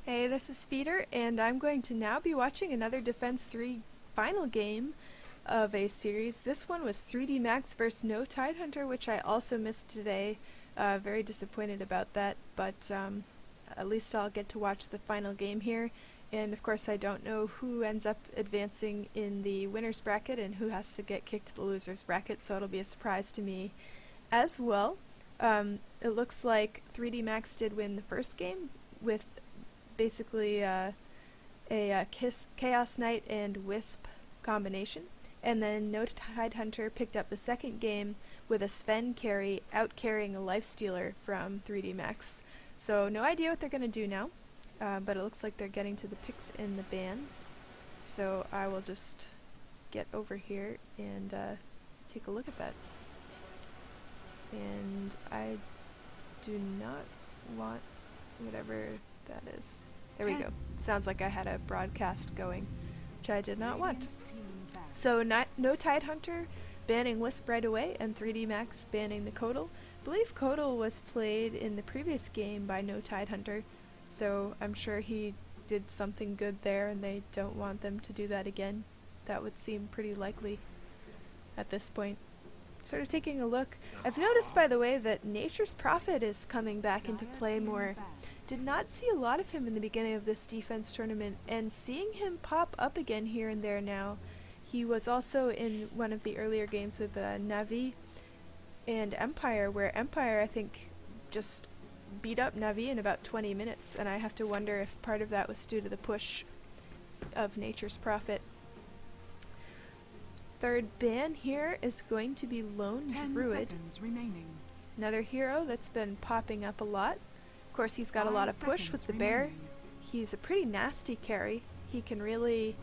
Hey, this is Feeder, and I'm going to now be watching another Defense 3 final game of a series. This one was 3D Max vs. No Tidehunter, which I also missed today. Very disappointed about that, but at least I'll get to watch the final game here. And of course I don't know who ends up advancing in the winner's bracket and who has to get kicked to the loser's bracket, so it'll be a surprise to me as well. It looks like 3D Max did win the first game with basically a Chaos Knight and Wisp combination, and then No Tidehunter picked up the second game with a Sven carry out-carrying a Lifestealer from 3D Max. So no idea what they're going to do now, but it looks like they're getting to the picks and the bans. So I will just get over here and take a look at that. And I do not want whatever that is. There we go. Sounds like I had a broadcast going, which I did not want. So No Tidehunter banning Wisp right away, and 3D Max banning the Kodal. I believe Kodal was played in the previous game by No Tidehunter, so I'm sure he did something good there and they don't want them to do that again. That would seem pretty likely at this point. Sort of taking a look. I've noticed, by the way, that Nature's Prophet is coming back into play more. Did not see a lot of him in the beginning of this defense tournament, and seeing him pop up again here and there now. He was also in one of the earlier games with Navi and Empire, where Empire, I think, just beat up Navi in about 20 minutes, and I have to wonder if part of that was due to the push of Nature's Prophet. Third ban here is going to be Lone Druid. Another hero that's been popping up a lot. Of course, he's got a lot of push with the bear. He's a pretty nasty carry. He can really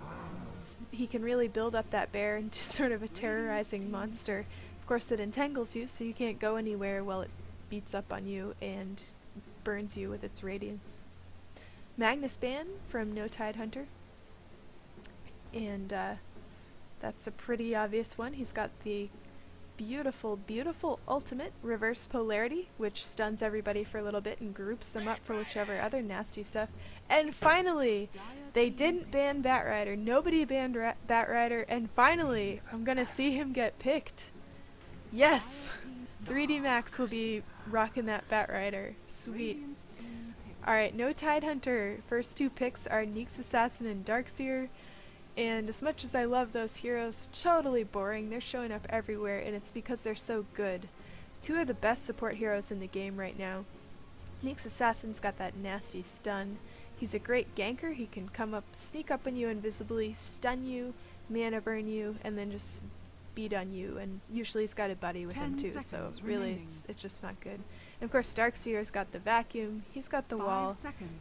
build up that bear into sort of a terrorizing monster. Of course, it entangles you, so you can't go anywhere while it beats up on you and burns you with its radiance. Magnus ban from No Tidehunter. And that's a pretty obvious one. He's got the beautiful, beautiful ultimate reverse polarity, which stuns everybody for a little bit and groups them up for whichever other nasty stuff. And finally, they didn't ban Batrider. Nobody banned Batrider, and finally, I'm gonna see him get picked. Yes! 3D Max will be rocking that Batrider. Sweet. Alright, No Tidehunter. First two picks are Nyx Assassin and Darkseer. And as much as I love those heroes, totally boring. They're showing up everywhere, and it's because they're so good. Two of the best support heroes in the game right now. Nyx Assassin's got that nasty stun. He's a great ganker. He can come up, sneak up on you invisibly, stun you, mana burn you, and then just beat on you. And usually he's got a buddy with him too, so really it's just not good. And of course Darkseer's got the vacuum, he's got the wall.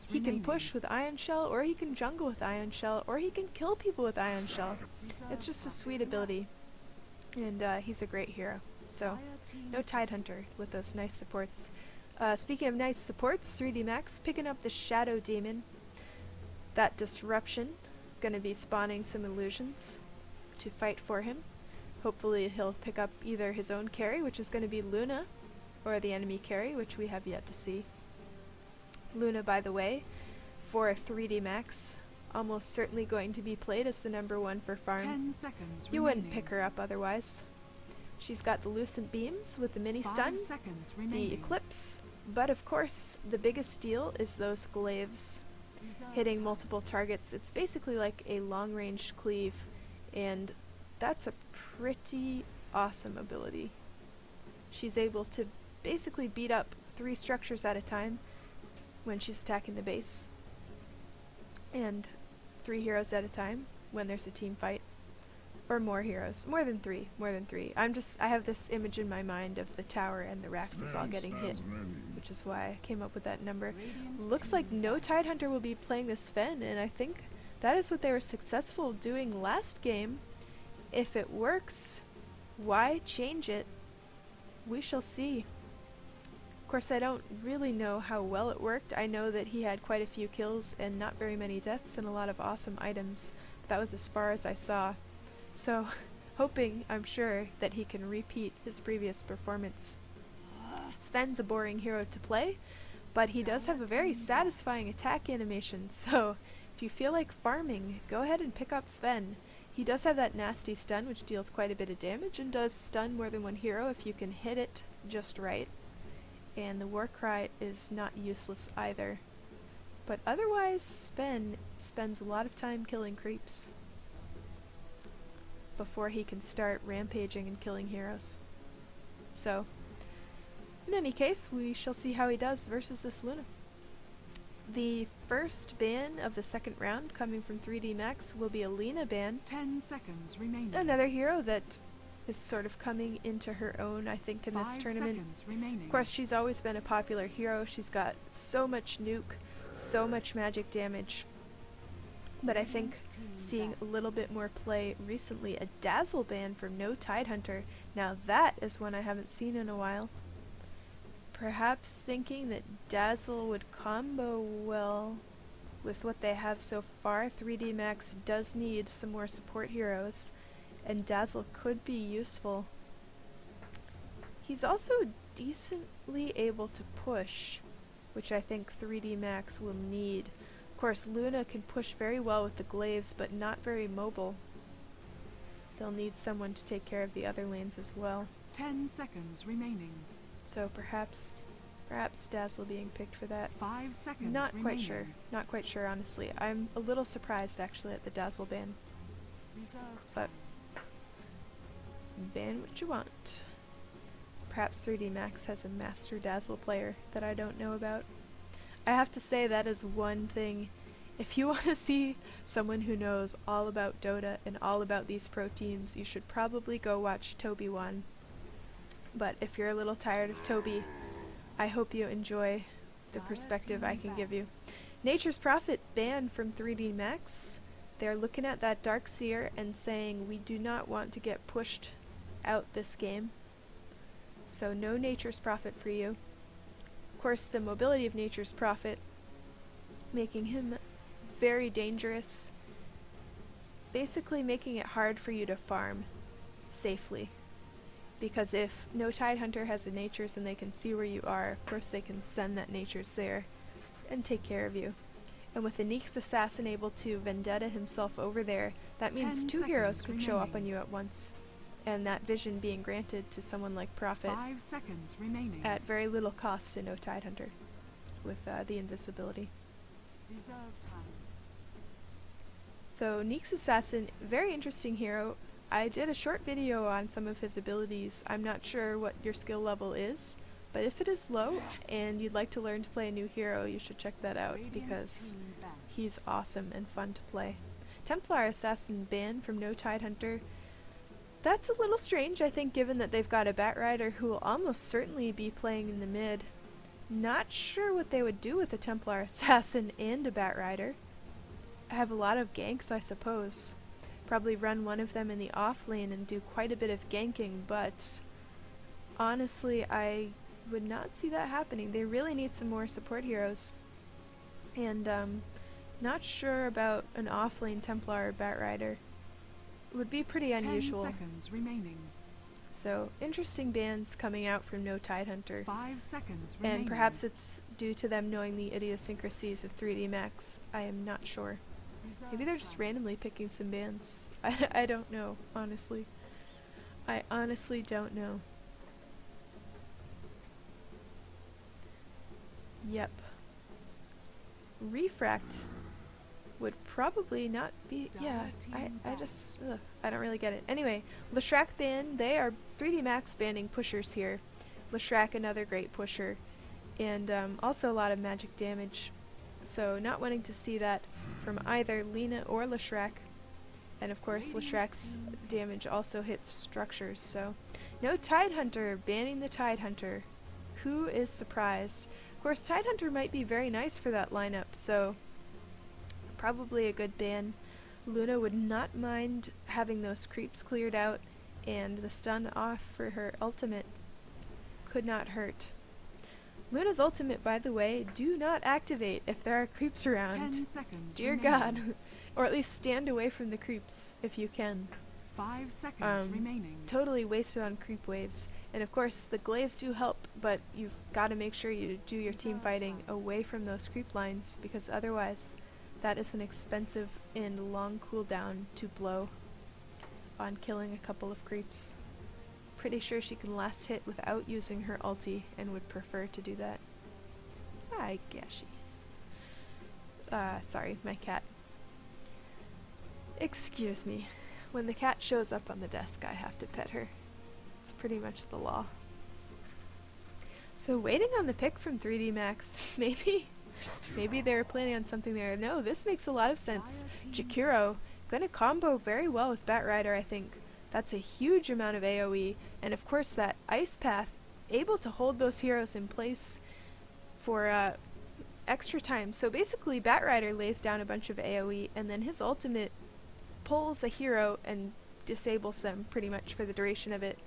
He can push with Ion Shell, or he can jungle with Ion Shell, or he can kill people with Ion Shell. It's just a sweet ability. And he's a great hero. So, No Tidehunter with those nice supports. Speaking of nice supports, 3D Max picking up the Shadow Demon. That disruption, gonna be spawning some illusions to fight for him. Hopefully he'll pick up either his own carry, which is gonna be Luna, or the enemy carry, which we have yet to see. Luna, by the way, for 3D Max, almost certainly going to be played as the #1 for farm. 10 seconds you wouldn't pick her up otherwise. She's got the Lucent Beams with the mini stun, the Eclipse, but of course the biggest deal is those glaives hitting multiple targets. It's basically like a long-range cleave, and that's a pretty awesome ability. She's able to basically beat up 3 structures at a time when she's attacking the base, and 3 heroes at a time when there's a team fight, or more heroes, more than 3. I have this image in my mind of the tower and the Raxes all getting hit, which is why I came up with that number. Looks like No Tidehunter will be playing the Sven, and I think that is what they were successful doing last game. If it works, why change it? We shall see. Of course, I don't really know how well it worked. I know that he had quite a few kills and not very many deaths and a lot of awesome items. But that was as far as I saw. So, hoping, I'm sure, that he can repeat his previous performance. Sven's a boring hero to play, But he does have a very satisfying attack animation, so if you feel like farming, go ahead and pick up Sven. He does have that nasty stun, which deals quite a bit of damage and does stun more than one hero if you can hit it just right. And the war cry is not useless either. But otherwise, Sven spends a lot of time killing creeps before he can start rampaging and killing heroes. So, in any case, we shall see how he does versus this Luna. The first ban of the second round, coming from 3D Max, will be a Lina ban. 10 seconds remaining. Another hero that is sort of coming into her own, I think, in this tournament. Of course, she's always been a popular hero. She's got so much nuke, so much magic damage. But I think seeing a little bit more play recently, a Dazzle ban from No Tidehunter. Now that is one I haven't seen in a while. Perhaps thinking that Dazzle would combo well with what they have so far. 3D Max does need some more support heroes, and Dazzle could be useful. He's also decently able to push, which I think 3D Max will need. Of course, Luna can push very well with the glaives, but not very mobile. They'll need someone to take care of the other lanes as well. 10 seconds remaining. So perhaps Dazzle being picked for that. 5 seconds Not remaining. quite sure. Not quite sure, honestly. I'm a little surprised, actually, at the Dazzle ban. But ban what you want. Perhaps 3D Max has a master Dazzle player that I don't know about. I have to say that is one thing. If you want to see someone who knows all about Dota and all about these pro teams, you should probably go watch Toby 1. But if you're a little tired of Toby, I hope you enjoy the perspective I can give you. Nature's Prophet banned from 3D Max. They're looking at that Dark Seer and saying we do not want to get pushed out this game. So no Nature's Prophet for you. Of course, the mobility of Nature's Prophet, making him very dangerous, basically making it hard for you to farm safely. Because if No Tidehunter has a Nature's and they can see where you are, of course they can send that Nature's there and take care of you. And with the Nyx Assassin able to Vendetta himself over there, that means 2 heroes could show up on you at once. And that vision being granted to someone like Prophet 5 seconds remaining. at very little cost to No Tidehunter with the invisibility. Reserve time. So Nyx Assassin, very interesting hero. I did a short video on some of his abilities. I'm not sure what your skill level is, but if it is low and you'd like to learn to play a new hero, you should check that out because he's awesome and fun to play. Templar Assassin banned from No Tidehunter. That's a little strange, I think, given that they've got a Batrider who will almost certainly be playing in the mid. Not sure what they would do with a Templar Assassin and a Batrider. Have a lot of ganks, I suppose. Probably run one of them in the off lane and do quite a bit of ganking, but honestly, I would not see that happening. They really need some more support heroes. And not sure about an off lane Templar or Batrider. Would be pretty unusual. 10 seconds remaining. So, interesting bans coming out from No Tidehunter. 5 seconds remaining. And perhaps it's due to them knowing the idiosyncrasies of 3D Max. I am not sure. Maybe they're just randomly picking some bans. I don't know, honestly. I honestly don't know. Yep. Refract would probably not be, yeah, I just, I don't really get it. Anyway, Leshrac ban, they are 3D Max banning pushers here. Leshrac, another great pusher, and also a lot of magic damage. So not wanting to see that from either Lina or Leshrac. And of course, Leshrac's damage also hits structures, so. No Tidehunter, banning the Tidehunter. Who is surprised? Of course, Tidehunter might be very nice for that lineup, so probably a good ban. Luna would not mind having those creeps cleared out, and the stun off for her ultimate could not hurt. Luna's ultimate, by the way, do not activate if there are creeps around. 10 seconds Dear remaining. God. Or at least stand away from the creeps if you can. 5 seconds remaining. Totally wasted on creep waves. And of course the glaives do help, but you've got to make sure you do your team fighting away from those creep lines, because otherwise that is an expensive and long cooldown to blow on killing a couple of creeps. Pretty sure she can last hit without using her ulti and would prefer to do that. Hi, Gashi. Sorry, my cat. Excuse me. When the cat shows up on the desk, I have to pet her. It's pretty much the law. So waiting on the pick from 3D Max, maybe they were planning on something there. No, this makes a lot of sense. Jakiro gonna combo very well with Batrider, I think. That's a huge amount of AoE, and of course that Ice Path, able to hold those heroes in place for extra time. So basically Batrider lays down a bunch of AoE, and then his ultimate pulls a hero and disables them pretty much for the duration of it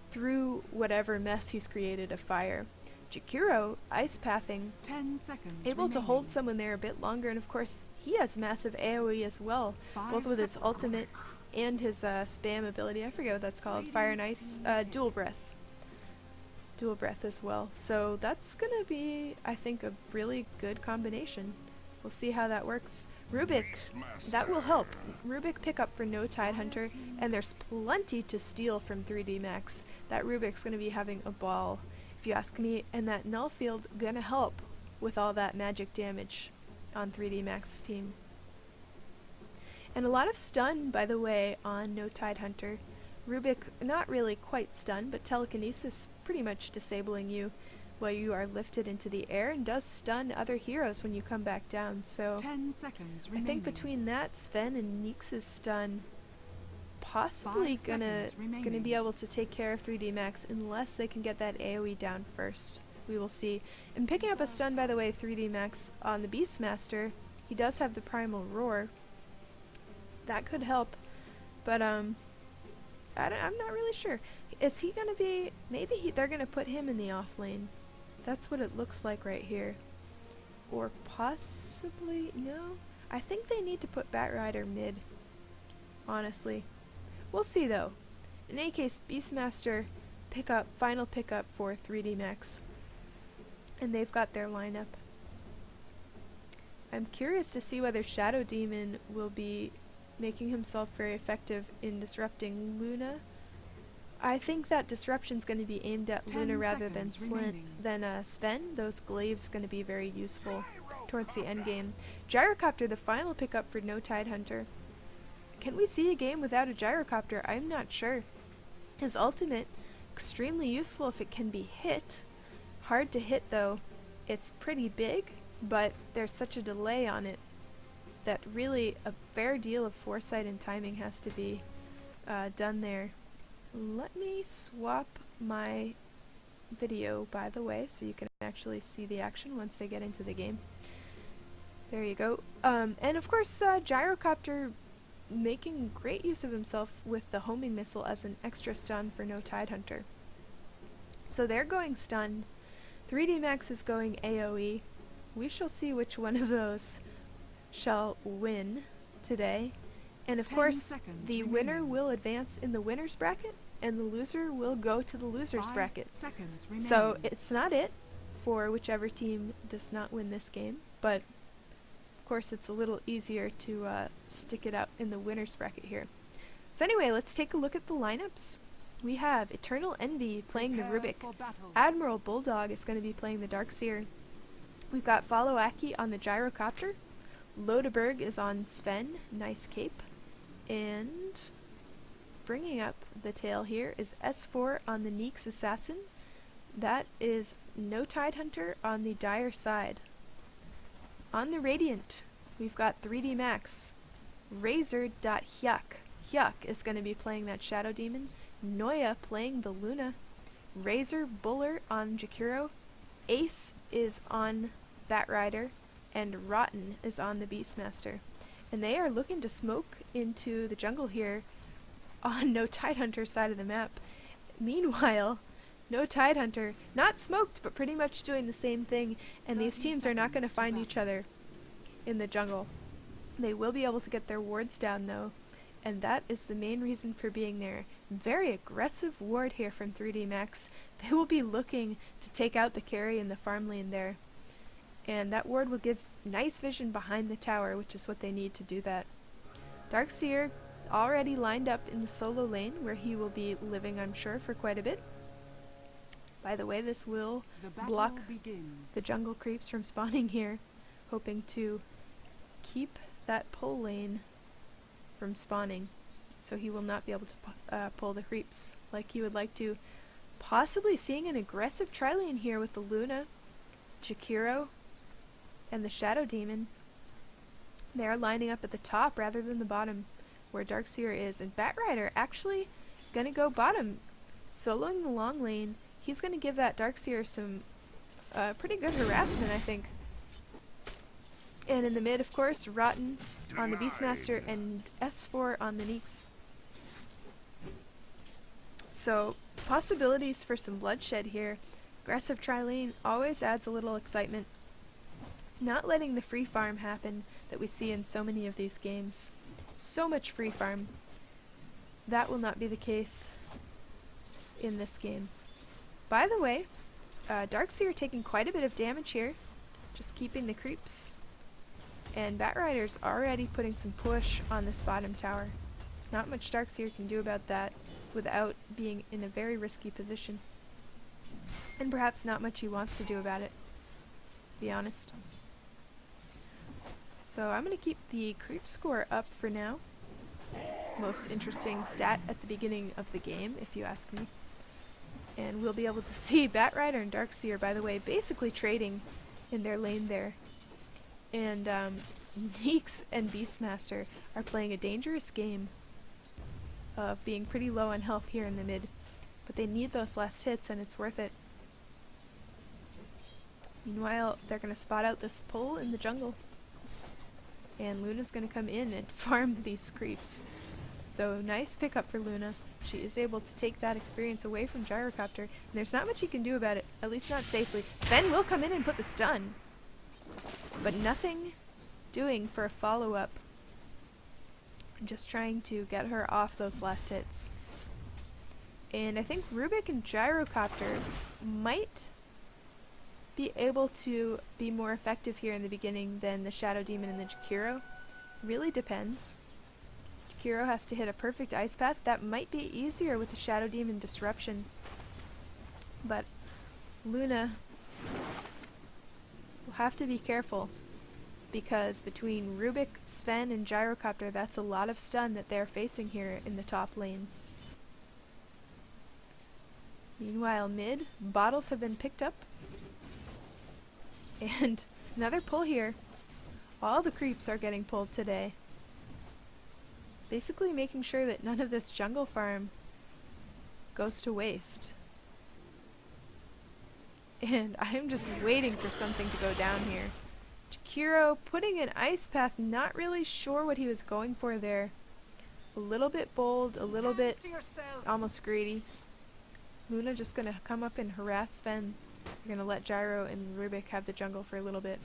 through whatever mess he's created of fire. Jakiro, Ice Pathing, 10 seconds able to hold someone there a bit longer, and of course he has massive AoE as well, both with his ultimate and his spam ability. I forget what that's called. Fire and Ice, Dual Breath. Dual Breath as well. So that's gonna be, I think, a really good combination. We'll see how that works. Rubik, that will help. Rubik pick up for No Tidehunter, and there's plenty to steal from 3D Max. That Rubik's gonna be having a ball, if you ask me, and that Null Field gonna help with all that magic damage on 3D Max's team. And a lot of stun, by the way, on No Tidehunter. Rubik, not really quite stun, but telekinesis pretty much disabling you while you are lifted into the air, and does stun other heroes when you come back down. So 10 seconds I think between that, Sven and Neex's stun, possibly gonna be able to take care of 3D Max unless they can get that AoE down first. We will see. And picking up a stun, by the way, 3D Max on the Beastmaster, he does have the Primal Roar. That could help, but I'm not really sure. Is he gonna be? Maybe they're gonna put him in the off lane. That's what it looks like right here. Or possibly no. I think they need to put Batrider mid. Honestly, we'll see though. In any case, Beastmaster final pickup for 3D Max, and they've got their lineup. I'm curious to see whether Shadow Demon will be making himself very effective in disrupting Luna. I think that disruption's going to be aimed at Luna rather than Sven. Those glaives going to be very useful towards the end game. Gyrocopter, the final pickup for No Tidehunter. Can we see a game without a Gyrocopter? I'm not sure. His ultimate, extremely useful if it can be hit. Hard to hit though. It's pretty big, but there's such a delay on it that really a fair deal of foresight and timing has to be done there. Let me swap my video, by the way, so you can actually see the action once they get into the game. There you go. And of course, Gyrocopter making great use of himself with the homing missile as an extra stun for No Tidehunter. So they're going stun. 3D Max is going AoE. We shall see which one of those shall win today. And of course, the winner will advance in the winner's bracket, and the loser will go to the loser's bracket. So it's not it for whichever team does not win this game, but of course it's a little easier to stick it out in the winner's bracket here. So anyway, let's take a look at the lineups. We have Eternal Envy playing the Rubik. Admiral Bulldog is going to be playing the Darkseer. We've got Follow Aki on the Gyrocopter. Lodeberg is on Sven, nice cape. And bringing up the tail here is S4 on the Neeks Assassin. That is No Tidehunter on the Dire side. On the Radiant, we've got 3D Max. Razor.Hyuk. Hyuk is going to be playing that Shadow Demon. Noya playing the Luna. Razor Buller on Jakiro. Ace is on Batrider. And Rotten is on the Beastmaster. And they are looking to smoke into the jungle here on No Tidehunter's side of the map. Meanwhile, No Tidehunter, not smoked, but pretty much doing the same thing, and these teams are not going to find each other in the jungle. They will be able to get their wards down though, and that is the main reason for being there. Very aggressive ward here from 3D Max. They will be looking to take out the carry in the farm lane there. And that ward will give nice vision behind the tower, which is what they need to do that. Darkseer already lined up in the solo lane, where he will be living, I'm sure, for quite a bit. By the way, this will block the jungle creeps from spawning here, hoping to keep that pull lane from spawning, so he will not be able to pull the creeps like he would like to. Possibly seeing an aggressive tri-lane here with the Luna, Jakiro, and the Shadow Demon. They are lining up at the top rather than the bottom, where Darkseer is. And Batrider actually gonna go bottom, soloing the long lane. He's gonna give that Darkseer some pretty good harassment, I think. And in the mid, of course, Rotten on the Beastmaster and S4 on the Neeks. So, possibilities for some bloodshed here. Aggressive tri-lane always adds a little excitement. Not letting the free farm happen that we see in so many of these games. So much free farm. That will not be the case in this game. By the way, Darkseer taking quite a bit of damage here, just keeping the creeps. And Batrider's already putting some push on this bottom tower. Not much Darkseer can do about that without being in a very risky position. And perhaps not much he wants to do about it, to be honest. So I'm going to keep the creep score up for now. Most interesting stat at the beginning of the game, if you ask me. And we'll be able to see Batrider and Darkseer, by the way, basically trading in their lane there. And Neeks and Beastmaster are playing a dangerous game of being pretty low on health here in the mid. But they need those last hits, and it's worth it. Meanwhile, they're going to spot out this pull in the jungle. And Luna's going to come in and farm these creeps. So nice pickup for Luna. She is able to take that experience away from Gyrocopter. And there's not much you can do about it, at least not safely. Sven will come in and put the stun. But nothing doing for a follow-up. Just trying to get her off those last hits. And I think Rubik and Gyrocopter might be able to be more effective here in the beginning than the Shadow Demon and the Jakiro. Really depends. Jakiro has to hit a perfect ice path. That might be easier with the Shadow Demon disruption. But Luna will have to be careful, because between Rubik, Sven, and Gyrocopter, that's a lot of stun that they're facing here in the top lane. Meanwhile, mid, bottles have been picked up. And another pull here. All the creeps are getting pulled today. Basically making sure that none of this jungle farm goes to waste. And I'm just waiting for something to go down here. Jakiro putting an ice path, not really sure what he was going for there. A little bit bold, a little bit almost greedy. Luna just gonna come up and harass Sven. We're gonna let Gyro and Rubik have the jungle for a little bit.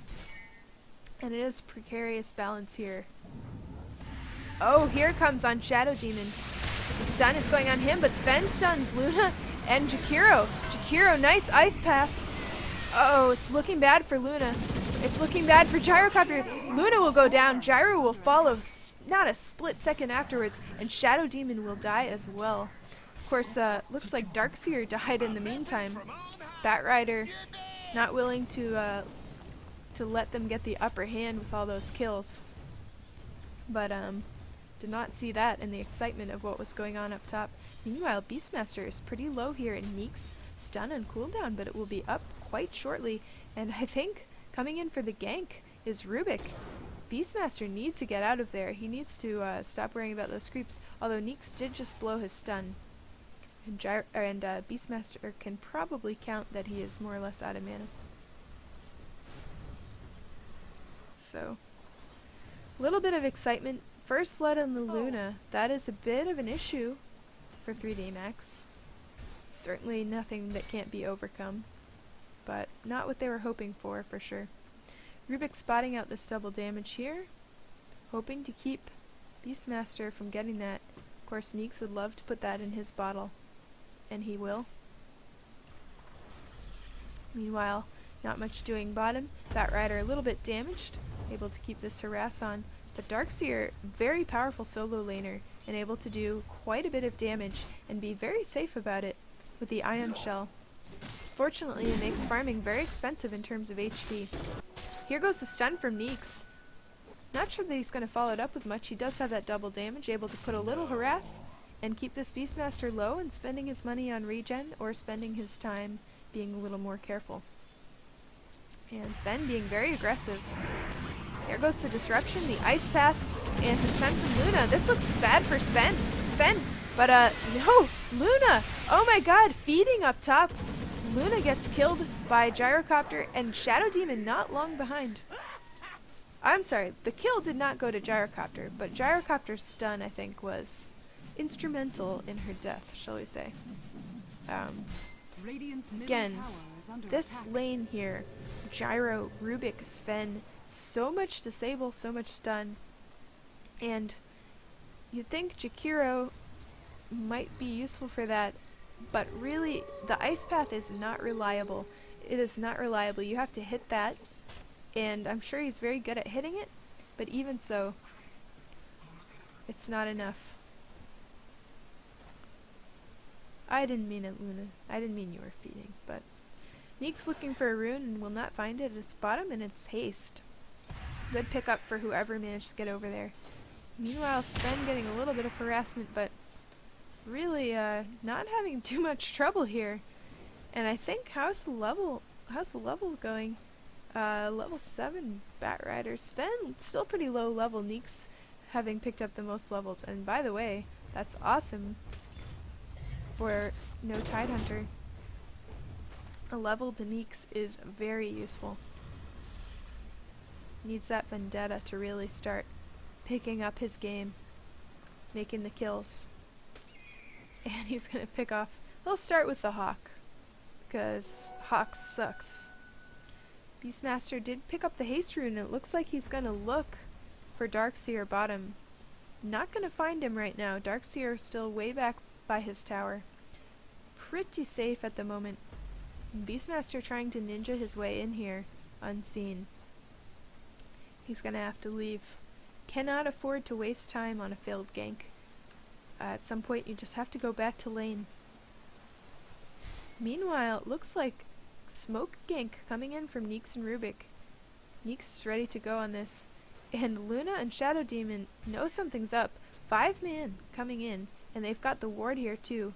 And it is precarious balance here. Oh, here comes on Shadow Demon. The stun is going on him, but Sven stuns Luna and Jakiro. Jakiro, nice ice path. Uh oh, it's looking bad for Luna. It's looking bad for Gyrocopter. Luna will go down. Gyro will follow not a split second afterwards, and Shadow Demon will die as well. Of course, looks like Darkseer died in the meantime. Batrider not willing to let them get the upper hand with all those kills. But did not see that in the excitement of what was going on up top. Meanwhile, Beastmaster is pretty low here in Neeks' stun and cooldown, but it will be up quite shortly. And I think coming in for the gank is Rubik. Beastmaster needs to get out of there. He needs to stop worrying about those creeps, although Neeks did just blow his stun. And Beastmaster can probably count that he is more or less out of mana. So, a little bit of excitement. First blood on the Luna. That is a bit of an issue for 3D Max. Certainly nothing that can't be overcome, but not what they were hoping for sure. Rubik spotting out this double damage here, hoping to keep Beastmaster from getting that course, Neeks would love to put that in his bottle, and he will. Meanwhile, not much doing bottom. Batrider a little bit damaged, able to keep this harass on. But Darkseer, very powerful solo laner, and able to do quite a bit of damage and be very safe about it with the Ion Shell. Fortunately, it makes farming very expensive in terms of HP. Here goes the stun from Neeks. Not sure that he's going to follow it up with much. He does have that double damage, able to put a little harass and keep this Beastmaster low and spending his money on regen or spending his time being a little more careful. And Sven being very aggressive. There goes the disruption, the ice path, and the stun from Luna. This looks bad for Sven, but no, Luna! Oh my god, feeding up top. Luna gets killed by Gyrocopter and Shadow Demon not long behind. I'm sorry, the kill did not go to Gyrocopter, but Gyrocopter's stun, I think, was instrumental in her death, shall we say. Again, this lane here, Gyro, Rubik, Sven, so much disable, so much stun, and you'd think Jakiro might be useful for that, but really, the ice path is not reliable. It is not reliable. You have to hit that, and I'm sure he's very good at hitting it, but even so, it's not enough. I didn't mean it, Luna. I didn't mean you were feeding, but Neek's looking for a rune and will not find it. It's bottom and it's haste. Good pickup for whoever managed to get over there. Meanwhile, Sven getting a little bit of harassment, but really not having too much trouble here. And I think how's the level going? Level 7 Batrider. Sven still pretty low level. Neek's having picked up the most levels. And by the way, that's awesome for No Tidehunter. A level to Neeks is very useful. Needs that vendetta to really start picking up his game, making the kills. And he's gonna pick off, he'll start with the Hawk, because Hawk sucks. Beastmaster did pick up the haste rune, and it looks like he's gonna look for Darkseer bottom. Not gonna find him right now. Darkseer still way back by his tower. Pretty safe at the moment. Beastmaster trying to ninja his way in here, unseen. He's gonna have to leave. Cannot afford to waste time on a failed gank. At some point you just have to go back to lane. Meanwhile, it looks like smoke gank coming in from Neeks and Rubik. Neeks is ready to go on this. And Luna and Shadow Demon know something's up. 5-man coming in, and they've got the ward here too.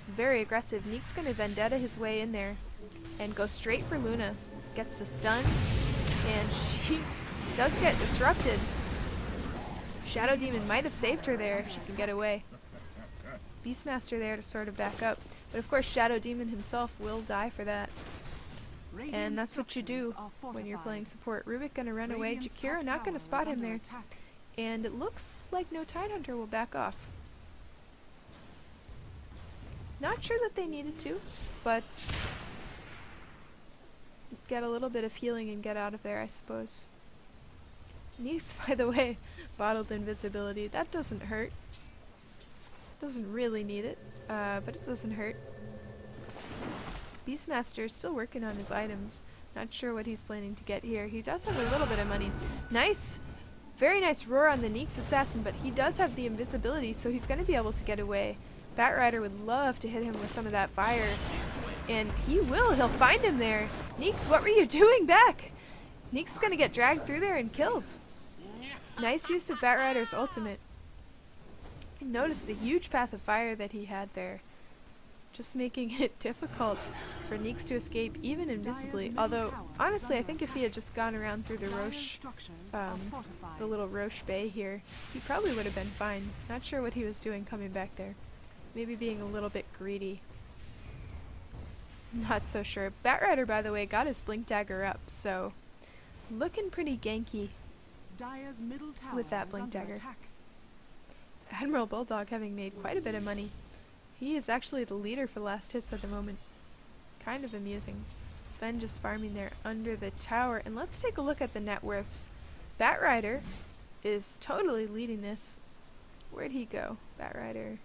Very aggressive. Neek's gonna vendetta his way in there and go straight for Luna. Gets the stun, and she does get disrupted. Shadow Demon might have saved her there if she can get away. Beastmaster there to sort of back up, but of course Shadow Demon himself will die for that. And that's what you do when you're playing support. Rubik gonna run away. Jakiro not gonna spot him there. And it looks like No Tidehunter will back off. Not sure that they needed to, but get a little bit of healing and get out of there, I suppose. Neeks, by the way, bottled invisibility. That doesn't hurt. Doesn't really need it, but it doesn't hurt. Beastmaster still working on his items. Not sure what he's planning to get here. He does have a little bit of money. Nice! Very nice roar on the Neeks assassin, but he does have the invisibility, so he's going to be able to get away. Batrider would love to hit him with some of that fire. And he will. He'll find him there. Neeks, what were you doing back? Neeks is going to get dragged through there and killed. Nice use of Batrider's ultimate. And notice the huge path of fire that he had there. Just making it difficult for Neeks to escape even invisibly. Although, honestly, I think if he had just gone around through the Roche, the little Roche Bay here, he probably would have been fine. Not sure what he was doing coming back there. Maybe being a little bit greedy. Not so sure. Batrider, by the way, got his Blink Dagger up, so looking pretty ganky with that Blink Dagger. Admiral Bulldog having made quite a bit of money. He is actually the leader for last hits at the moment. Kind of amusing. Sven just farming there under the tower. And let's take a look at the net worths. Batrider is totally leading this Where'd he go? Batrider.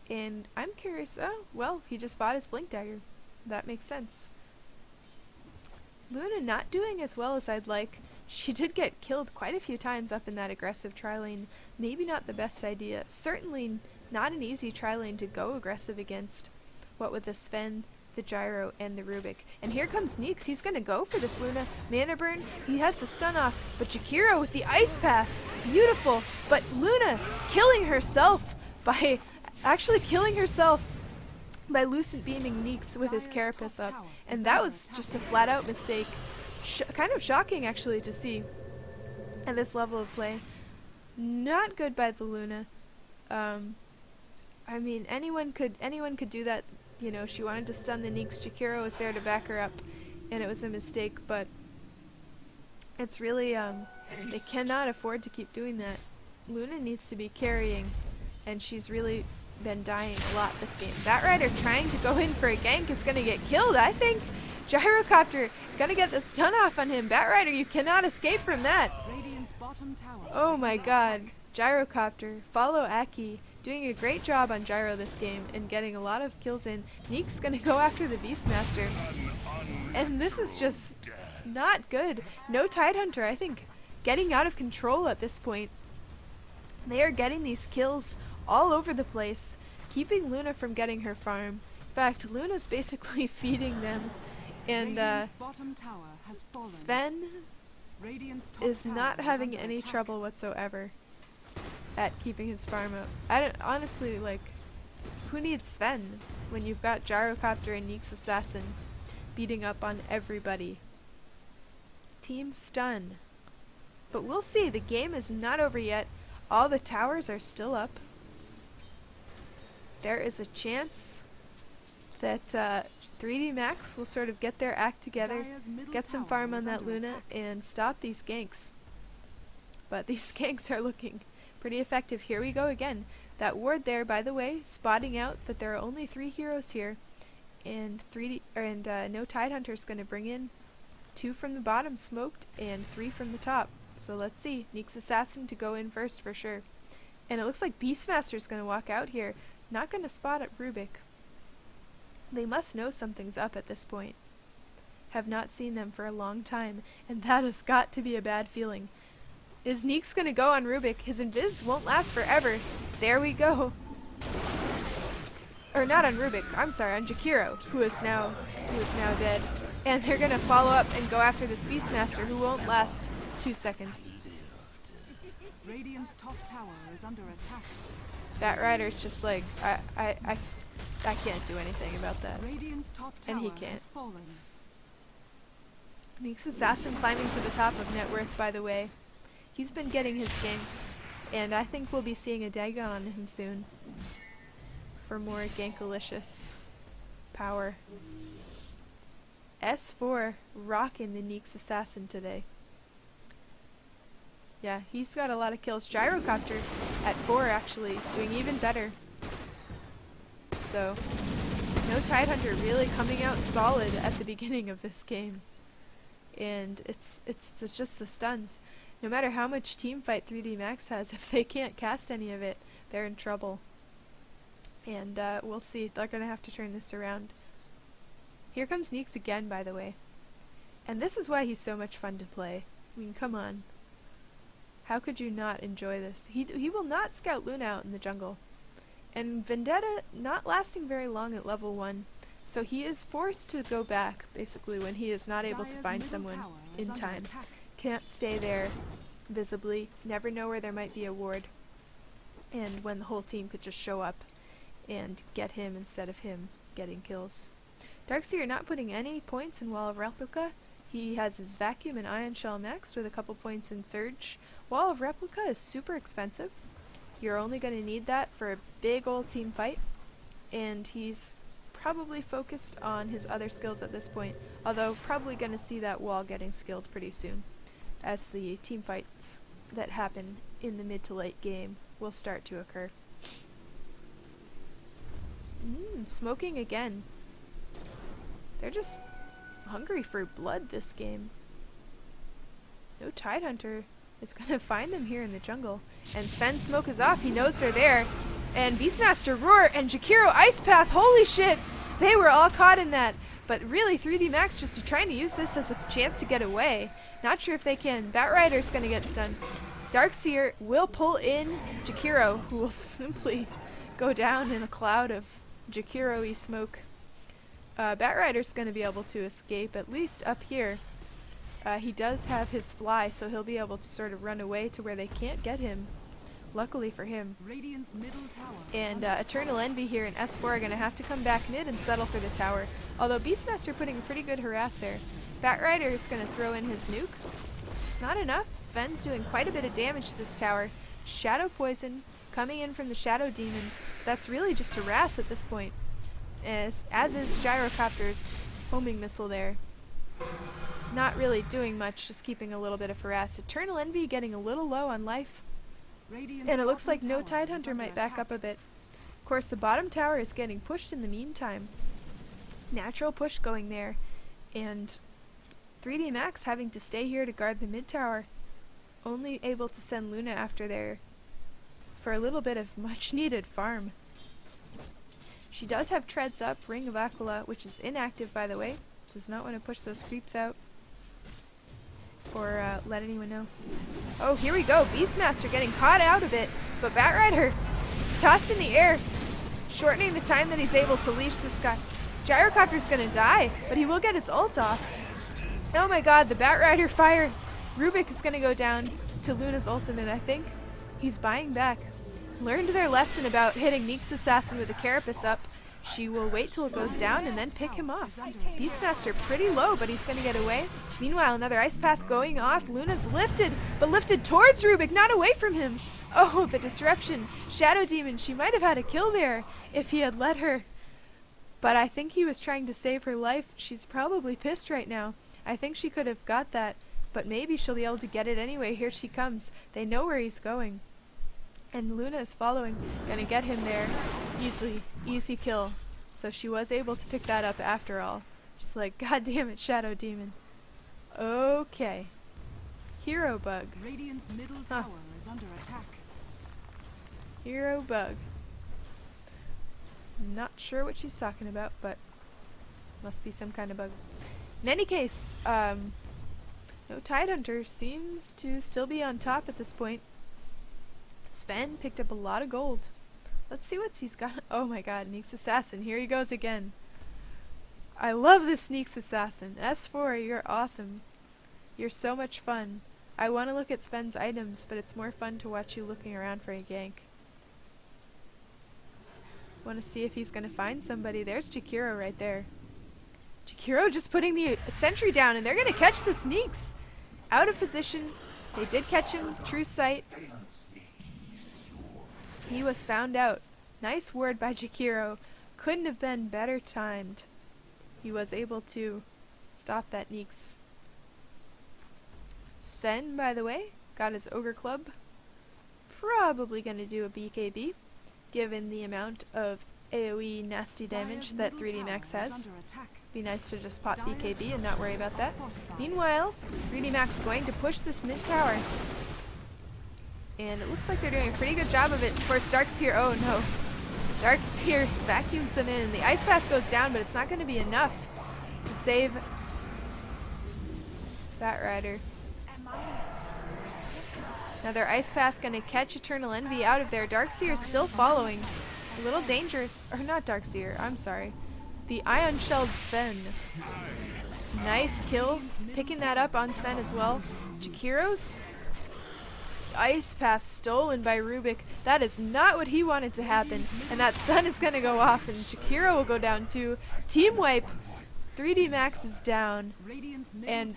And I'm curious, oh, well, he just bought his Blink Dagger. That makes sense. Luna not doing as well as I'd like. She did get killed quite a few times up in that aggressive tri-lane. Maybe not the best idea. Certainly not an easy tri-lane to go aggressive against. What with the Sven, the Gyro, and the Rubik. And here comes Neeks. He's gonna go for this Luna. Mana burn. He has the stun off. But Jakiro with the Ice Path. Beautiful. But Luna killing herself by... actually killing herself by Lucent Beaming Neeks with his Carapace up. And that was just a flat out mistake. Kind of shocking actually to see at this level of play. Not good by the Luna. I mean, anyone could do that. You know, she wanted to stun the Neeks. Jakiro was there to back her up, and it was a mistake. But it's really they cannot afford to keep doing that. Luna needs to be carrying, and she's really been dying a lot this game. Batrider trying to go in for a gank is gonna get killed, I think. Gyrocopter gonna get the stun off on him. Batrider, you cannot escape from that. Oh my god. Gyrocopter, follow Aki, doing a great job on Gyro this game and getting a lot of kills in. Neek's gonna go after the Beastmaster. And this is just not good. No Tidehunter, I think, getting out of control at this point. They are getting these kills all over the place, keeping Luna from getting her farm. In fact, Luna's basically feeding them. And Sven is not having any trouble whatsoever at keeping his farm up. I don't honestly, like, who needs Sven when you've got Gyrocopter and Neeks Assassin beating up on everybody? Team stun. But we'll see, the game is not over yet. All the towers are still up. There is a chance that 3D Max will sort of get their act together, get some farm on that Luna, and stop these ganks. But these ganks are looking pretty effective. Here we go again. That ward there, by the way, spotting out that there are only 3 heroes here, and No Tidehunter's going to bring in 2 from the bottom smoked and 3 from the top. So let's see. Neeks Assassin to go in first for sure. And it looks like Beastmaster's going to walk out here. Not going to spot at Rubik. They must know something's up at this point. Have not seen them for a long time, and that has got to be a bad feeling. Is Neeks going to go on Rubik? His invis won't last forever. There we go. Or not on Rubik, I'm sorry, on Jakiro, who is now dead. And they're going to follow up and go after this Beastmaster, who won't last 2 seconds. Radiant's top tower is under attack. Batrider's just like, I can't do anything about that. Radiant's top tower And he can't. has fallen. Neeks Assassin climbing to the top of net worth, by the way. He's been getting his ganks, and I think we'll be seeing a Dagon on him soon for more gankalicious power. S4 rocking the Neeks Assassin today. Yeah, he's got a lot of kills. Gyrocopter at 4 actually, doing even better. So, No Tidehunter really coming out solid at the beginning of this game. And it's just the stuns. No matter how much team fight 3D Max has, if they can't cast any of it, they're in trouble. And we'll see. They're going to have to turn this around. Here comes Neeks again, by the way. And this is why he's so much fun to play. I mean, come on. How could you not enjoy this? He will not scout Luna out in the jungle. And Vendetta not lasting very long at level 1. So he is forced to go back, basically, when he is not able to find someone in time. Can't stay there visibly. Never know where there might be a ward. And when the whole team could just show up and get him instead of him getting kills. Darkseer not putting any points in Wall of Replica. He has his Vacuum and Ion Shell maxed with a couple points in Surge. Wall of Replica is super expensive. You're only going to need that for a big old team fight. And he's probably focused on his other skills at this point. Although probably going to see that wall getting skilled pretty soon, as the team fights that happen in the mid to late game will start to occur. Smoking again. They're just hungry for blood this game. No Tidehunter is going to find them here in the jungle. And Sven's smoke is off. He knows they're there. And Beastmaster Roar and Jakiro Ice Path. Holy shit! They were all caught in that. But really, 3D Max just trying to use this as a chance to get away. Not sure if they can. Batrider's going to get stunned. Darkseer will pull in Jakiro, who will simply go down in a cloud of Jakiro-y smoke. Batrider's going to be able to escape, at least up here. He does have his fly, so he'll be able to sort of run away to where they can't get him. Luckily for him. Radiant's middle tower And Eternal Envy here in S4 are going to have to come back mid and settle for the tower. Although Beastmaster putting a pretty good harass there. Batrider is going to throw in his nuke. It's not enough. Sven's doing quite a bit of damage to this tower. Shadow Poison coming in from the Shadow Demon. That's really just harass at this point. As is Gyrocopter's homing missile there. Not really doing much, just keeping a little bit of harass. Eternal Envy getting a little low on life. And it looks like No Tidehunter might back up a bit. Of course, the bottom tower is getting pushed in the meantime. Natural push going there. And 3D Max having to stay here to guard the mid tower. Only able to send Luna after there for a little bit of much needed farm. She does have treads up, Ring of Aquila, which is inactive by the way. Does not want to push those creeps out. Or let anyone know. Oh, here we go. Beastmaster getting caught out of it. But Batrider is tossed in the air, shortening the time that he's able to leash this guy. Gyrocopter's gonna die, but he will get his ult off. Oh my god, the Batrider fire. Rubik is gonna go down to Luna's ultimate, I think. He's buying back. Learned their lesson about hitting Neek's assassin with a Carapace up. She will wait till it goes down and then pick him off. Beastmaster pretty low, but he's going to get away. Meanwhile, another Ice Path going off. Luna's lifted, but lifted towards Rubik, not away from him. Oh, the disruption. Shadow Demon, she might have had a kill there if he had let her. But I think he was trying to save her life. She's probably pissed right now. I think she could have got that, but maybe she'll be able to get it anyway. Here she comes. They know where he's going. And Luna is following, gonna get him there easily, easy kill. So she was able to pick that up after all. Just like, god damn it, Shadow Demon. Okay. Hero Bug. Radiant's middle tower is under attack. Hero Bug. Not sure what she's talking about, but must be some kind of bug. In any case, No Tidehunter seems to still be on top at this point. Sven picked up a lot of gold. Let's see what he's got. Oh my god, Neek's Assassin. Here he goes again. I love this Neek's Assassin. S4, you're awesome. You're so much fun. I want to look at Sven's items, but it's more fun to watch you looking around for a gank. Want to see if he's going to find somebody. There's Jakiro right there. Jakiro just putting the sentry down, and they're going to catch the Sneaks. Out of position. They did catch him. True sight. He was found out. Nice word by Jakiro. Couldn't have been better timed. He was able to stop that Neeks. Sven, by the way, got his Ogre Club. Probably going to do a BKB, given the amount of AoE nasty damage that 3D Max has. Be nice to just pop BKB and not worry about that. Meanwhile, 3D Max going to push this mid tower. And it looks like they're doing a pretty good job of it. Of course, Darkseer, oh no. Darkseer vacuums them in. The Ice Path goes down, but it's not going to be enough to save Batrider. Another Ice Path going to catch Eternal Envy out of there. Darkseer is still following. A little dangerous. Or not Darkseer, I'm sorry. The Ion Shelled Sven. Nice kill. Picking that up on Sven as well. Jakiro's Ice Path stolen by Rubik. That is not what he wanted to happen. And that stun is going to go off, and Jakiro will go down too. Team wipe. 3D Max is down. And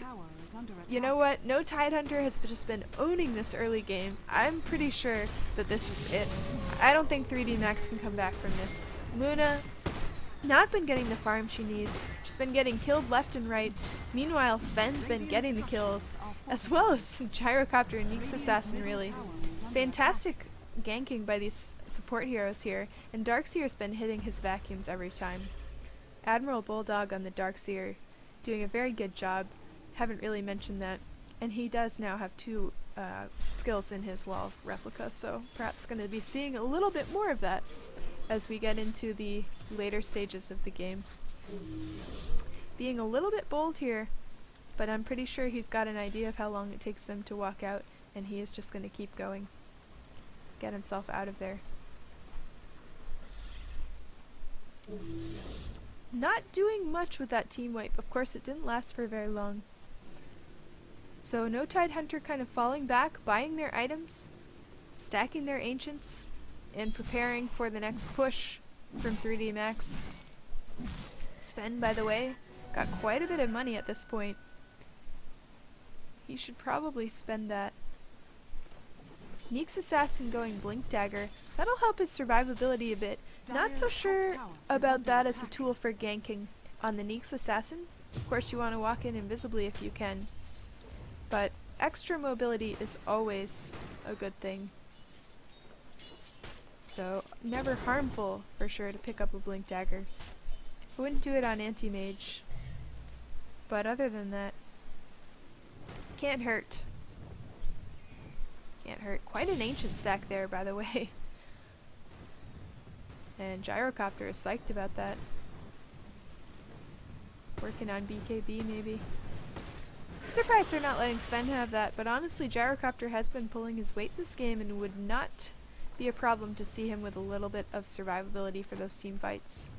you know what? No Tidehunter has just been owning this early game. I'm pretty sure that this is it. I don't think 3D Max can come back from this. Luna, not been getting the farm she needs. She's been getting killed left and right. Meanwhile, Sven's been getting the kills, as well as Gyrocopter and Neek's Assassin, really. Fantastic ganking by these support heroes here, and Darkseer's been hitting his vacuums every time. Admiral Bulldog on the Darkseer, doing a very good job. Haven't really mentioned that. And he does now have two skills in his wall replica, so perhaps going to be seeing a little bit more of that as we get into the later stages of the game. Being a little bit bold here, but I'm pretty sure he's got an idea of how long it takes them to walk out, and he is just going to keep going. Get himself out of there. Not doing much with that team wipe. Of course, it didn't last for very long. So No Tidehunter kind of falling back, buying their items, stacking their ancients, and preparing for the next push from 3D Max. Sven, by the way, got quite a bit of money at this point. He should probably spend that. Neek's Assassin going Blink Dagger. That'll help his survivability a bit. Not so sure about that as a tool for ganking on the Neek's Assassin. Of course, you want to walk in invisibly if you can. But extra mobility is always a good thing. So, never harmful for sure to pick up a Blink Dagger. I wouldn't do it on Anti-Mage. But other than that, can't hurt. Can't hurt. Quite an ancient stack there, by the way. And Gyrocopter is psyched about that. Working on BKB, maybe. I'm surprised they're not letting Sven have that, but honestly, Gyrocopter has been pulling his weight this game and would not be a problem to see him with a little bit of survivability for those team fights.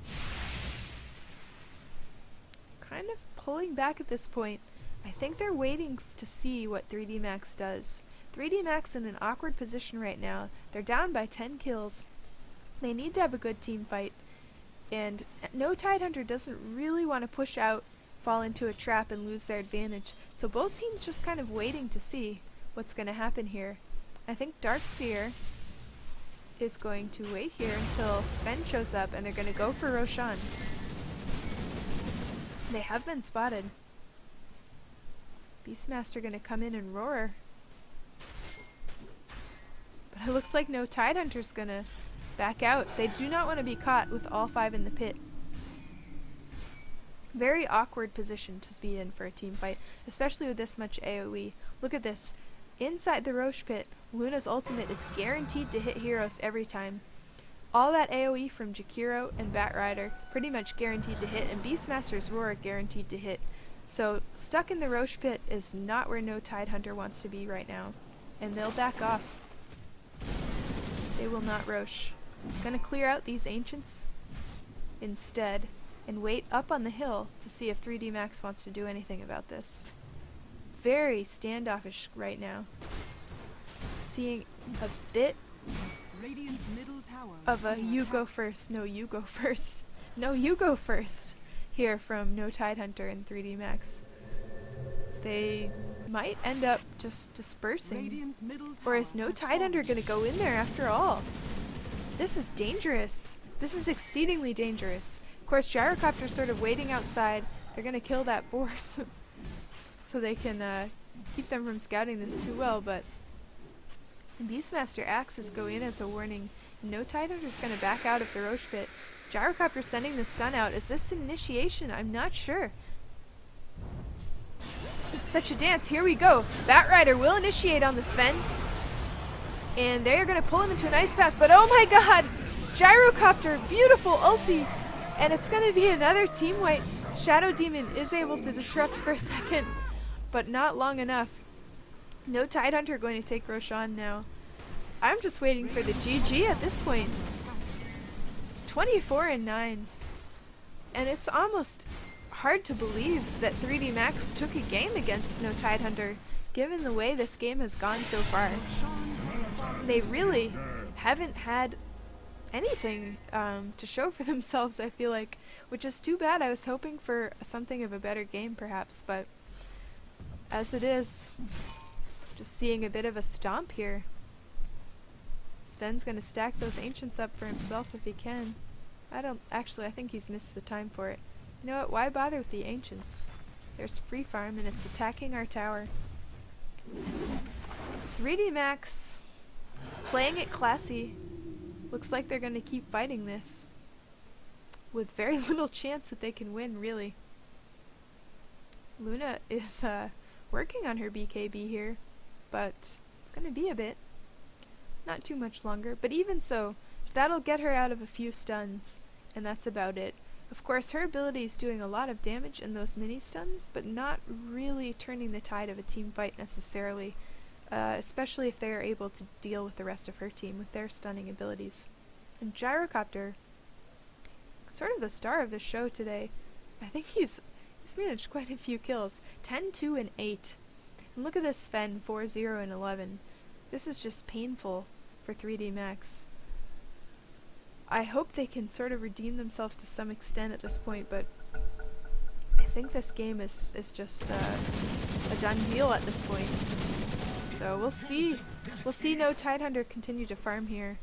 Kind of pulling back at this point. I think they're waiting to see what 3D Max does. 3D Max in an awkward position right now. They're down by 10 kills. They need to have a good team fight. And No Tidehunter doesn't really want to push out, fall into a trap, and lose their advantage. So both teams just kind of waiting to see what's going to happen here. I think Darkseer is going to wait here until Sven shows up, and they're going to go for Roshan. They have been spotted. Beastmaster going to come in and roar. But it looks like No Tidehunter's going to back out. They do not want to be caught with all 5 in the pit. Very awkward position to be in for a team fight, especially with this much AoE. Look at this. Inside the Roche pit, Luna's ultimate is guaranteed to hit heroes every time. All that AoE from Jakiro and Batrider pretty much guaranteed to hit, and Beastmaster's Roar guaranteed to hit. So stuck in the Roche pit is not where No Tidehunter wants to be right now. And they'll back off. They will not Roche. Gonna clear out these ancients instead and wait up on the hill to see if 3D Max wants to do anything about this. Very standoffish right now. Seeing a bit of a you go first, no you go first, no you go first here from No Tidehunter and 3D Max. They might end up just dispersing. Or is No Tidehunter gonna go in there after all? This is dangerous. This is exceedingly dangerous. Of course, Gyrocopter's sort of waiting outside. They're gonna kill that boar so they can keep them from scouting this too well, but Beastmaster axes go in as a warning. No Tidehunter's gonna back out of the Roche pit. Gyrocopter sending the stun out. Is this an initiation? I'm not sure. It's such a dance. Here we go. Batrider will initiate on the Sven. And they're going to pull him into an ice path. But oh my god! Gyrocopter, beautiful ulti. And it's going to be another team wipe. Shadow Demon is able to disrupt for a second, but not long enough. No Tidehunter going to take Roshan now. I'm just waiting for the GG at this point. 24-9. And it's almost hard to believe that 3D Max took a game against No Tidehunter, given the way this game has gone so far. They really haven't had anything to show for themselves, I feel like, which is too bad. I was hoping for something of a better game, perhaps, but as it is, just seeing a bit of a stomp here. Sven's gonna stack those ancients up for himself if he can. I think he's missed the time for it. You know what, why bother with the ancients? There's free farm and it's attacking our tower. 3D Max playing it classy. Looks like they're gonna keep fighting this with very little chance that they can win, really. Luna is working on her BKB here, but It's gonna be a bit. Not too much longer, but even so, that'll get her out of a few stuns, and that's about it. Of course, her ability is doing a lot of damage in those mini stuns, but not really turning the tide of a team fight necessarily, especially if they are able to deal with the rest of her team with their stunning abilities. And Gyrocopter, sort of the star of the show today. I think he's managed quite a few kills. 10, 2, and 8. And look at this Sven, 4, 0, and 11. This is just painful for 3D Max. I hope they can sort of redeem themselves to some extent at this point, but I think this game is just a done deal at this point. So we'll see. We'll see No Tidehunter continue to farm here.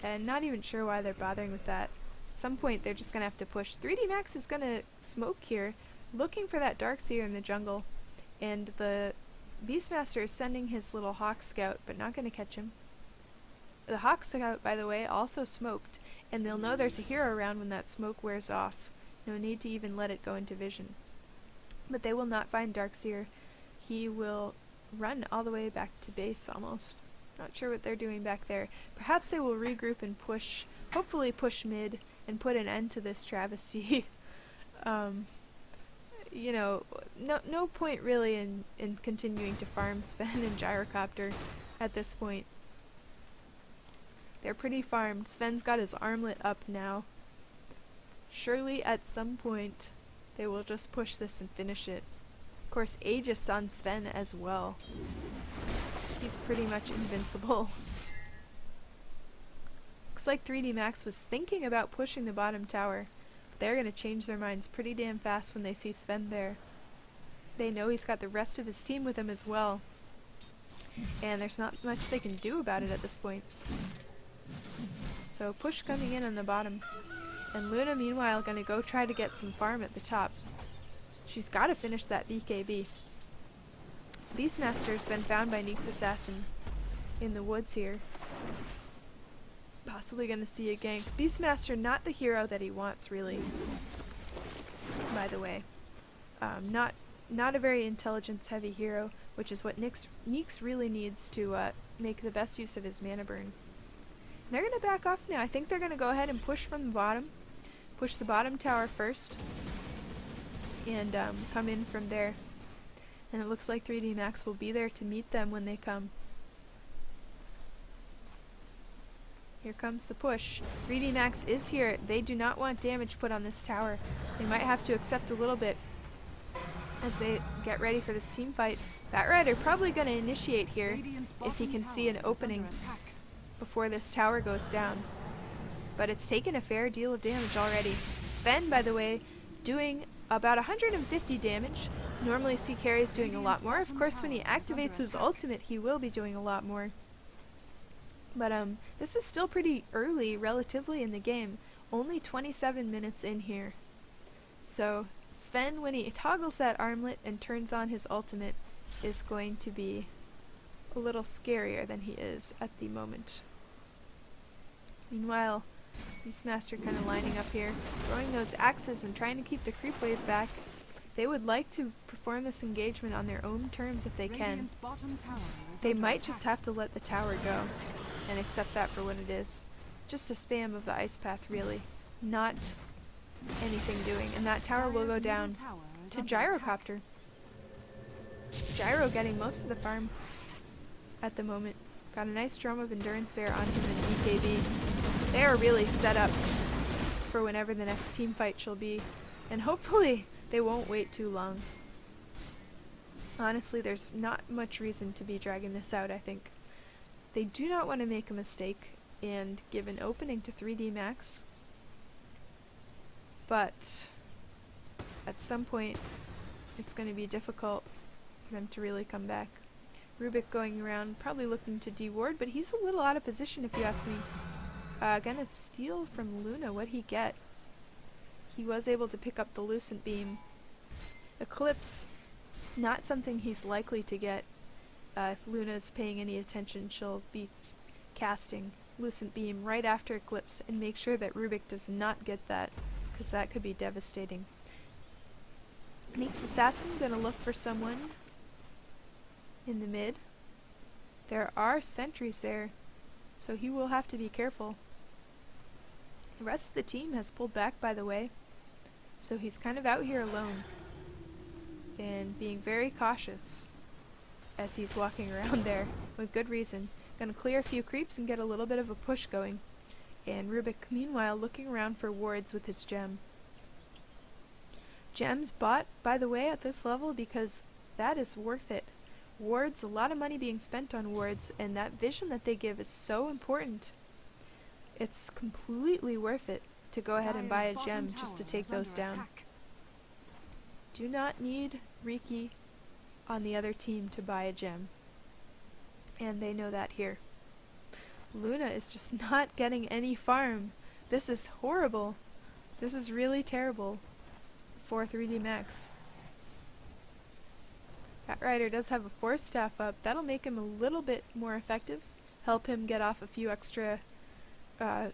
And not even sure why they're bothering with that. At some point they're just going to have to push. 3D Max is going to smoke here, looking for that Darkseer in the jungle. And the Beastmaster is sending his little Hawk Scout, but not going to catch him. The Hawk Scout, by the way, also smoked, and they'll know there's a hero around when that smoke wears off. No need to even let it go into vision. But they will not find Darkseer. He will run all the way back to base almost. Not sure what they're doing back there. Perhaps they will regroup and push, hopefully push mid, and put an end to this travesty. You know, no point really in continuing to farm Sven and Gyrocopter at this point. They're pretty farmed. Sven's got his armlet up now. Surely at some point they will just push this and finish it. Of course, Aegis on Sven as well. He's pretty much invincible. Looks like 3D Max was thinking about pushing the bottom tower. They're gonna change their minds pretty damn fast when they see Sven there. They know he's got the rest of his team with him as well. And there's not much they can do about it at this point. So push coming in on the bottom. And Luna meanwhile gonna go try to get some farm at the top. She's gotta finish that BKB. Beastmaster's been found by Neek's assassin in the woods here. Possibly gonna see a gank. Beastmaster not the hero that he wants really. By the way. Not a very intelligence heavy hero, which is what Neeks really needs to make the best use of his mana burn. They're gonna back off now. I think they're gonna go ahead and push from the bottom. Push the bottom tower first. And come in from there. And it looks like 3D Max will be there to meet them when they come. Here comes the push. 3D Max is here. They do not want damage put on this tower. They might have to accept a little bit as they get ready for this team fight. Batrider probably going to initiate here if he can see an opening before this tower goes down. But it's taken a fair deal of damage already. Sven, by the way, doing about 150 damage. Normally C carry is doing a lot more. Of course, when he activates his ultimate, he will be doing a lot more. But this is still pretty early, relatively, in the game. Only 27 minutes in here. So Sven, when he toggles that armlet and turns on his ultimate, is going to be a little scarier than he is at the moment. Meanwhile, Beastmaster kind of lining up here, throwing those axes and trying to keep the creep wave back. They would like to perform this engagement on their own terms if they can. They might just have to let the tower go and accept that for what it is. Just a spam of the ice path, really. Not anything doing. And that tower will go down to Gyrocopter. Gyro getting most of the farm at the moment. Got a nice drum of endurance there on him and BKB. They are really set up for whenever the next team fight shall be. And hopefully they won't wait too long. Honestly, there's not much reason to be dragging this out, I think. They do not want to make a mistake and give an opening to 3D Max. But at some point, it's going to be difficult for them to really come back. Rubik going around, probably looking to deward, but he's a little out of position if you ask me. Gonna steal from Luna. What'd he get? He was able to pick up the Lucent Beam. Eclipse, not something he's likely to get. If Luna's paying any attention, she'll be casting Lucent Beam right after Eclipse and make sure that Rubik does not get that, because that could be devastating. Neek's assassin gonna look for someone in the mid. There are sentries there, so he will have to be careful. The rest of the team has pulled back, by the way, so he's kind of out here alone and being very cautious as he's walking around there with good reason. Gonna clear a few creeps and get a little bit of a push going. And Rubik, meanwhile, looking around for wards with his gem. Gems bought, by the way, at this level because that is worth it. Wards, a lot of money being spent on wards, and that vision that they give is so important. It's completely worth it to go ahead and buy a gem just to take those down. Do not need Riki on the other team to buy a gem. And they know that here. Luna is just not getting any farm. This is horrible. This is really terrible for 3D Max. Cat Rider does have a Force Staff up. That'll make him a little bit more effective. Help him get off a few extra, I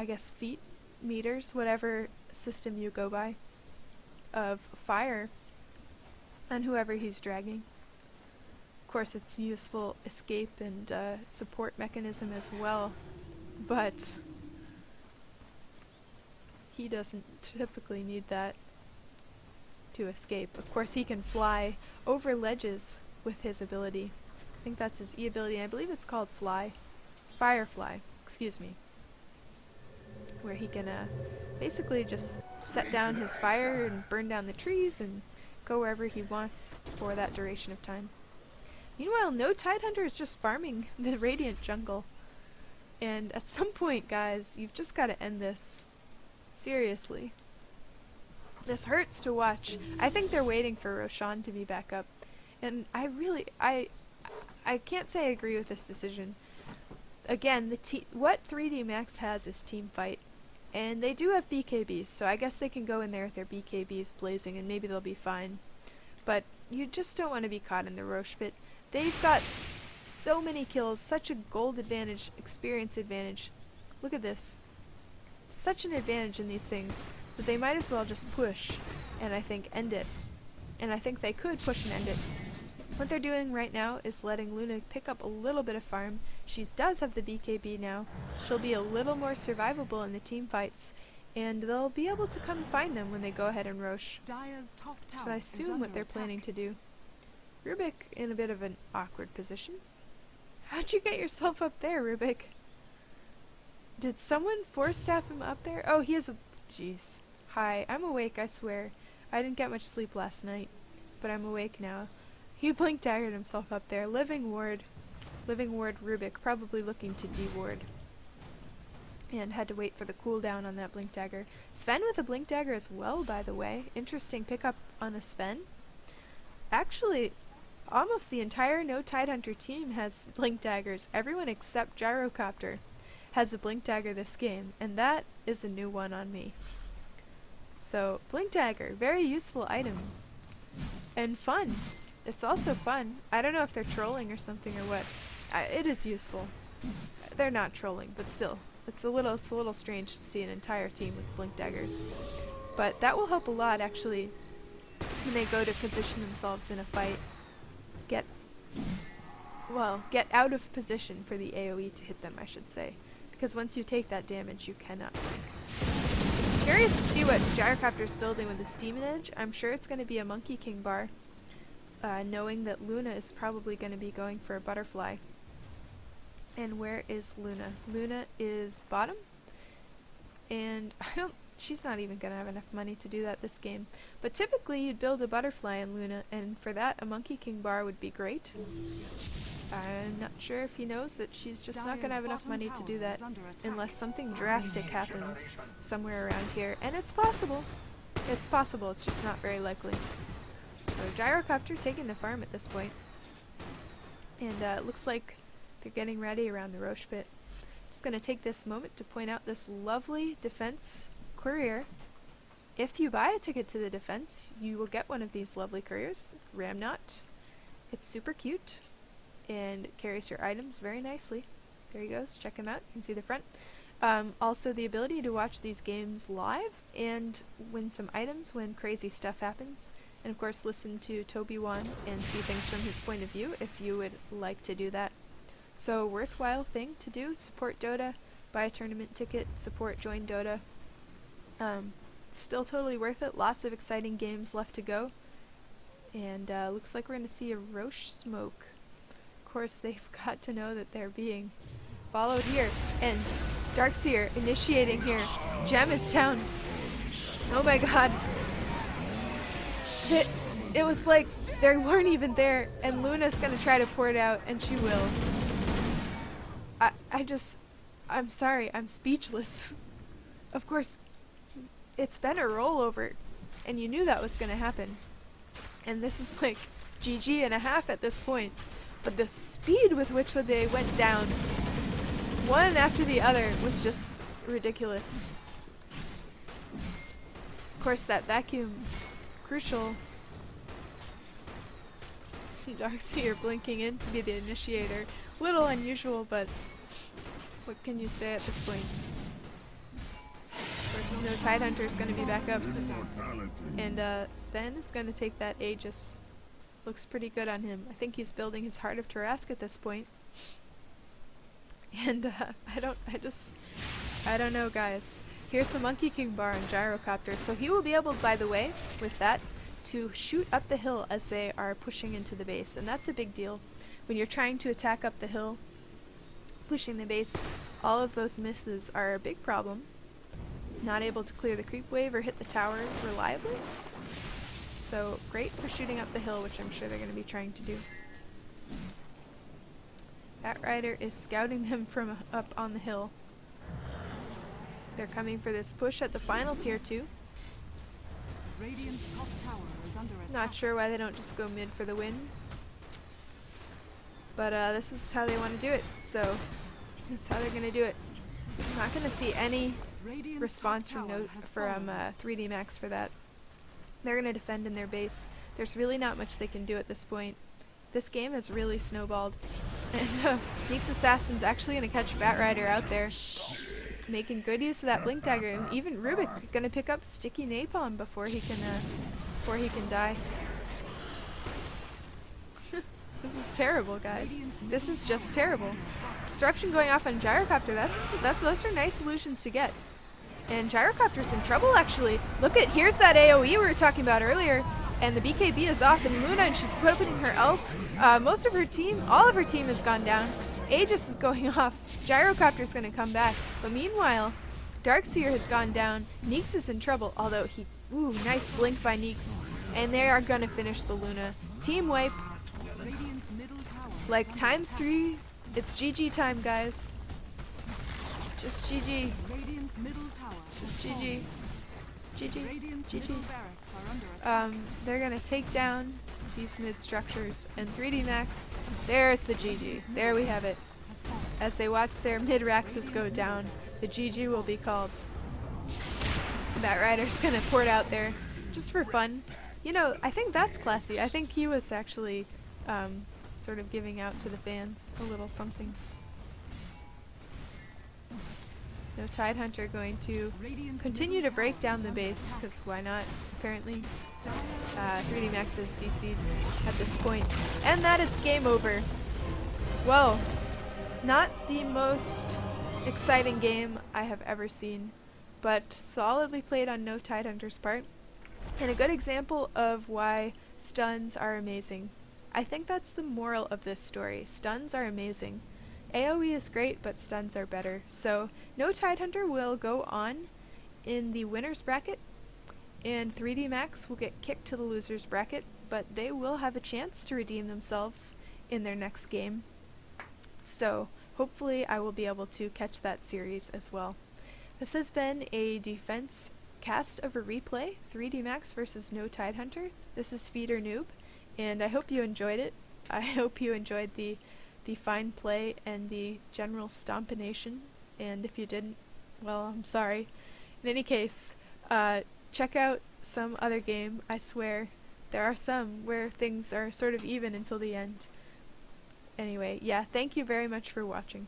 guess, feet, meters, whatever system you go by, of fire on whoever he's dragging. Of course, it's useful escape and support mechanism as well, but he doesn't typically need that to escape. Of course, he can fly over ledges with his ability. I think that's his E ability, and I believe it's called Fly. Firefly, excuse me. Where he can basically just set down his fire and burn down the trees and go wherever he wants for that duration of time. Meanwhile, No Tidehunter is just farming the Radiant jungle. And at some point, guys, you've just got to end this. Seriously. This hurts to watch. I think they're waiting for Roshan to be back up. And I can't say I agree with this decision. Again, what 3D Max has is team fight. And they do have BKBs, so I guess they can go in there with their BKBs blazing and maybe they'll be fine. But you just don't want to be caught in the Roche pit. They've got so many kills, such a gold advantage, experience advantage. Look at this. Such an advantage in these things that they might as well just push and I think end it. And I think they could push and end it. What they're doing right now is letting Luna pick up a little bit of farm. She does have the BKB now. She'll be a little more survivable in the team fights, and they'll be able to come find them when they go ahead and Roche. So I assume what they're planning to do. Rubik in a bit of an awkward position. How'd you get yourself up there, Rubik? Did someone force staff him up there? Oh, he has a... Jeez. Hi, I'm awake, I swear. I didn't get much sleep last night, but I'm awake now. He blink daggered himself up there. Living ward Rubik, probably looking to de-ward. And had to wait for the cooldown on that blink dagger. Sven with a blink dagger as well, by the way. Interesting pickup on a Sven. Actually, almost the entire No Tidehunter team has blink daggers. Everyone except Gyrocopter has a blink dagger this game, and that is a new one on me. So, blink dagger, very useful item. And fun. It's also fun. I don't know if they're trolling or something or what. It is useful. They're not trolling, but still. It's a little strange to see an entire team with blink daggers. But that will help a lot, actually, when they go to position themselves in a fight. Get out of position for the AoE to hit them, I should say. Because once you take that damage, you cannot blink. Curious to see what Gyrocopter's building with his Demon Edge. I'm sure it's going to be a Monkey King bar, knowing that Luna is probably going to be going for a Butterfly. And where is Luna? Luna is bottom, and she's not even going to have enough money to do that this game. But typically you'd build a Butterfly in Luna, and for that a Monkey King bar would be great. I'm not sure if he knows that she's just not going to have enough money to do that unless something drastic happens somewhere around here. And it's possible. It's possible, it's just not very likely. So Gyrocopter taking the farm at this point. And it looks like they're getting ready around the Roche pit. Just going to take this moment to point out this lovely defense courier. If you buy a ticket to the defense, you will get one of these lovely couriers. Ramnot. It's super cute and carries your items very nicely. There he goes. Check him out. You can see the front. Also the ability to watch these games live and win some items when crazy stuff happens. And of course listen to Toby Wan and see things from his point of view if you would like to do that. So worthwhile thing to do, support Dota, buy a tournament ticket, support Join Dota. Still totally worth it, lots of exciting games left to go. And looks like we're going to see a Roche smoke. Of course, they've got to know that they're being followed here. And Darkseer initiating here. Gem is down. Oh my god. It was like they weren't even there, and Luna's going to try to pour it out, and she will. I'm sorry, I'm speechless. Of course, it's been a rollover, and you knew that was going to happen. And this is like GG and a half at this point. But the speed with which they went down, one after the other, was just ridiculous. Of course, that vacuum, crucial. Darkseer blinking in to be the initiator. Little unusual, but what can you say at this point? Of course, No Tidehunter is going to be back up. And Sven is going to take that Aegis. Looks pretty good on him. I think he's building his Heart of Tarask at this point. And I don't know, guys. Here's the Monkey King bar on Gyrocopter. So he will be able, by the way, with that, to shoot up the hill as they are pushing into the base. And that's a big deal. When you're trying to attack up the hill, pushing the base, all of those misses are a big problem. Not able to clear the creep wave or hit the tower reliably. So great for shooting up the hill, which I'm sure they're going to be trying to do. Batrider is scouting them from up on the hill. They're coming for this push at the final tier 2. Radiant's top tower is under attack. Not sure why they don't just go mid for the win. But this is how they want to do it, so that's how they're going to do it. I'm not going to see any response from 3D Max for that. They're going to defend in their base. There's really not much they can do at this point. This game has really snowballed. And Neek's Assassin's actually going to catch Batrider out there, making good use of that Blink Dagger. And even Rubik going to pick up Sticky Napalm before he can die. This is terrible, guys. This is just terrible. Disruption going off on Gyrocopter. Those are nice solutions to get. And Gyrocopter's in trouble, actually. Look at, here's that AoE we were talking about earlier. And the BKB is off, and Luna, and she's opening her ult. Most of her team, all of her team has gone down. Aegis is going off. Gyrocopter's going to come back. But meanwhile, Darkseer has gone down. Neeks is in trouble, although ooh, nice blink by Neeks. And they are going to finish the Luna. Team wipe. Like ×3. It's GG time, guys. Just GG. Just GG. GG. They're gonna take down these mid structures, and 3D Max, there's the GG. There we have it. As they watch their mid Raxus go down, the GG will be called. Batrider's gonna pour it out there, just for fun. You know, I think that's classy. I think he was actually sort of giving out to the fans a little something. No Tidehunter going to continue to break down the base, because why not, apparently. 3D Max is DC'd at this point. And that is game over. Whoa. Not the most exciting game I have ever seen, but solidly played on No Tidehunter's part. And a good example of why stuns are amazing. I think that's the moral of this story. Stuns are amazing. AoE is great, but stuns are better. So No Tidehunter will go on in the winner's bracket, and 3D Max will get kicked to the loser's bracket, but they will have a chance to redeem themselves in their next game. So hopefully I will be able to catch that series as well. This has been a defense cast of a replay, 3D Max versus No Tidehunter. This is Feeder Noob, and I hope you enjoyed it. I hope you enjoyed the fine play and the general stompination, and if you didn't, well, I'm sorry. In any case, check out some other game. I swear there are some where things are sort of even until the end. Anyway, yeah, thank you very much for watching.